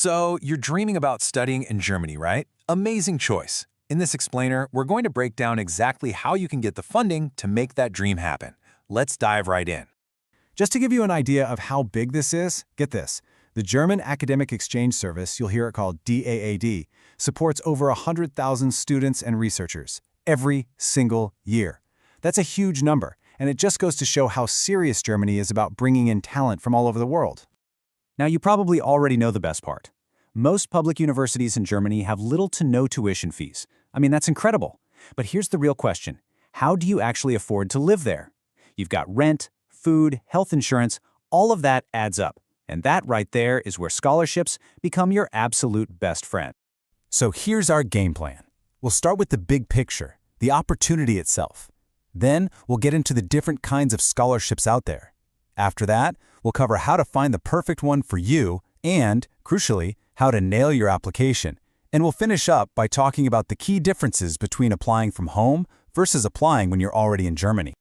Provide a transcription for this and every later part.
So, you're dreaming about studying in Germany, right? Amazing choice. In this explainer, we're going to break down exactly how you can get the funding to make that dream happen. Let's dive right in. Just to give you an idea of how big this is, get this. The German Academic Exchange Service, you'll hear it called DAAD, supports over 100,000 students and researchers every single year. That's a huge number, and it just goes to show how serious Germany is about bringing in talent from all over the world. Now, you probably already know the best part. Most public universities in Germany have little to no tuition fees. I mean, that's incredible. But here's the real question. How do you actually afford to live there? You've got rent, food, health insurance, all of that adds up. And that right there is where scholarships become your absolute best friend. So here's our game plan. We'll start with the big picture, the opportunity itself. Then we'll get into the different kinds of scholarships out there. After that, we'll cover how to find the perfect one for you and, crucially, how to nail your application. And we'll finish up by talking about the key differences between applying from home versus applying when you're already in Germany.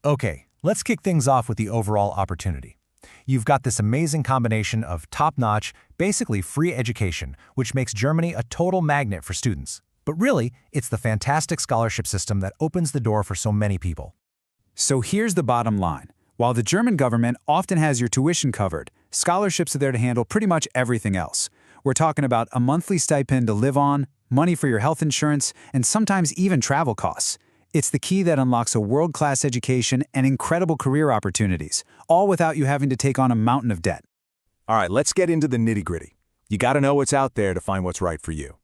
Okay, let's kick things off with the overall opportunity. You've got this amazing combination of top-notch, basically free education, which makes Germany a total magnet for students. But really, it's the fantastic scholarship system that opens the door for so many people. So here's the bottom line. While the German government often has your tuition covered, scholarships are there to handle pretty much everything else. We're talking about a monthly stipend to live on, money for your health insurance, and sometimes even travel costs. It's the key that unlocks a world-class education and incredible career opportunities, all without you having to take on a mountain of debt. All right, let's get into the nitty-gritty. You got to know what's out there to find what's right for you.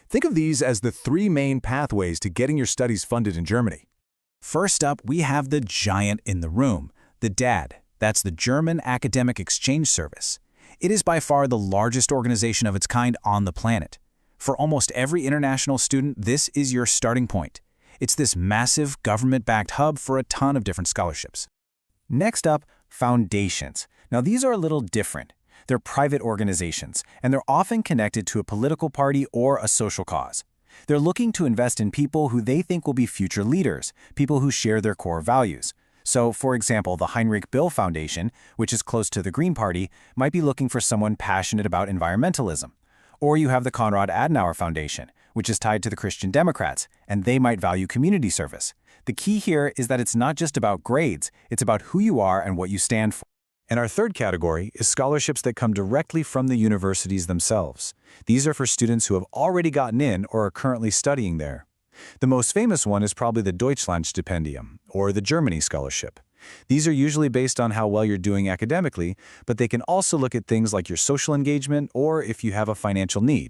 Think of these as the three main pathways to getting your studies funded in Germany. First up, we have the giant in the room, the DAAD. That's the German Academic Exchange Service. It is by far the largest organization of its kind on the planet. For almost every international student, this is your starting point. It's this massive government-backed hub for a ton of different scholarships. Next up, foundations. Now these are a little different. They're private organizations, and they're often connected to a political party or a social cause. They're looking to invest in people who they think will be future leaders, people who share their core values. So, for example, the Heinrich Böll Foundation, which is close to the Green Party, might be looking for someone passionate about environmentalism. Or you have the Konrad Adenauer Foundation, which is tied to the Christian Democrats, and they might value community service. The key here is that it's not just about grades, it's about who you are and what you stand for. And our third category is scholarships that come directly from the universities themselves. These are for students who have already gotten in or are currently studying there. The most famous one is probably the Deutschlandstipendium, or the Germany Scholarship. These are usually based on how well you're doing academically, but they can also look at things like your social engagement or if you have a financial need.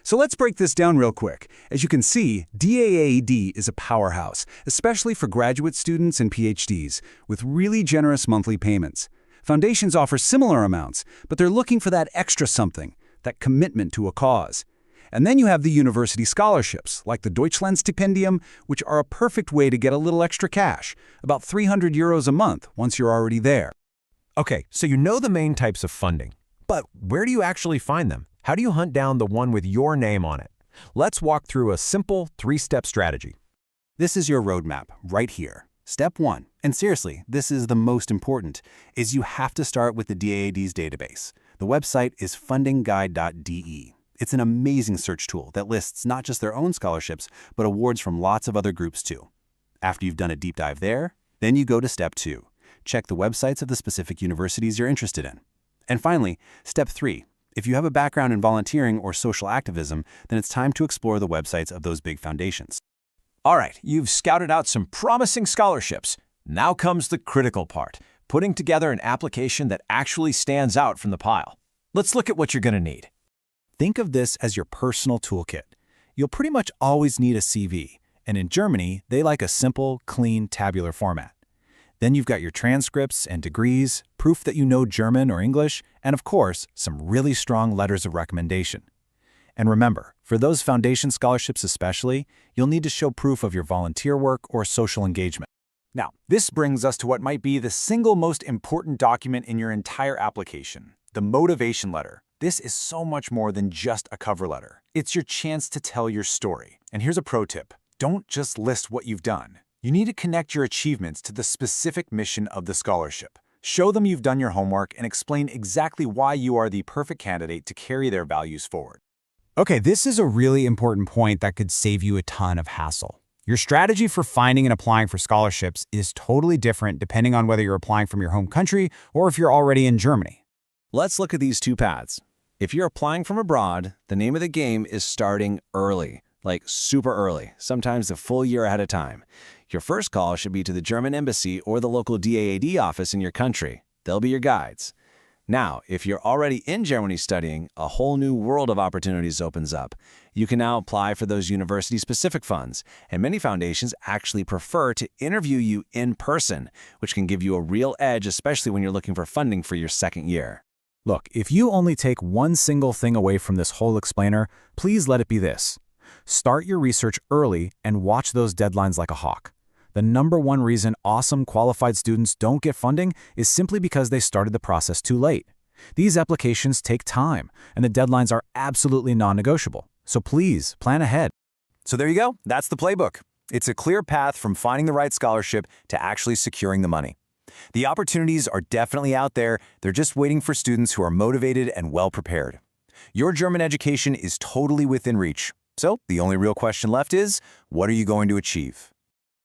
So let's break this down real quick. As you can see, DAAD is a powerhouse, especially for graduate students and PhDs, with really generous monthly payments. Foundations offer similar amounts, but they're looking for that extra something, that commitment to a cause. And then you have the university scholarships, like the Deutschlandstipendium, which are a perfect way to get a little extra cash, about 300 euros a month once you're already there. Okay, so you know the main types of funding. But where do you actually find them? How do you hunt down the one with your name on it? Let's walk through a simple three-step strategy. This is your roadmap right here. Step 1, and seriously, this is the most important, is you have to start with the DAAD's database. The website is fundingguide.de. It's an amazing search tool that lists not just their own scholarships, but awards from lots of other groups too. After you've done a deep dive there, then you go to Step 2. Check the websites of the specific universities you're interested in. And finally, Step 3. If you have a background in volunteering or social activism, then it's time to explore the websites of those big foundations. All right, you've scouted out some promising scholarships. Now comes the critical part, putting together an application that actually stands out from the pile. Let's look at what you're going to need. Think of this as your personal toolkit. You'll pretty much always need a CV, and in Germany, they like a simple, clean, tabular format. Then you've got your transcripts and degrees, proof that you know German or English, and of course, some really strong letters of recommendation. And remember, for those foundation scholarships especially, you'll need to show proof of your volunteer work or social engagement. Now, this brings us to what might be the single most important document in your entire application, the motivation letter. This is so much more than just a cover letter. It's your chance to tell your story. And here's a pro tip. Don't just list what you've done. You need to connect your achievements to the specific mission of the scholarship. Show them you've done your homework and explain exactly why you are the perfect candidate to carry their values forward. Okay, this is a really important point that could save you a ton of hassle. Your strategy for finding and applying for scholarships is totally different depending on whether you're applying from your home country or if you're already in Germany. Let's look at these two paths. If you're applying from abroad, the name of the game is starting early, like super early, sometimes a full year ahead of time. Your first call should be to the German embassy or the local DAAD office in your country. They'll be your guides. Now, if you're already in Germany studying, a whole new world of opportunities opens up. You can now apply for those university-specific funds, and many foundations actually prefer to interview you in person, which can give you a real edge, especially when you're looking for funding for your second year. Look, if you only take one single thing away from this whole explainer, please let it be this. Start your research early and watch those deadlines like a hawk. The #1 reason awesome qualified students don't get funding is simply because they started the process too late. These applications take time, and the deadlines are absolutely non-negotiable. So please, plan ahead. So there you go. That's the playbook. It's a clear path from finding the right scholarship to actually securing the money. The opportunities are definitely out there. They're just waiting for students who are motivated and well-prepared. Your German education is totally within reach. So the only real question left is, what are you going to achieve?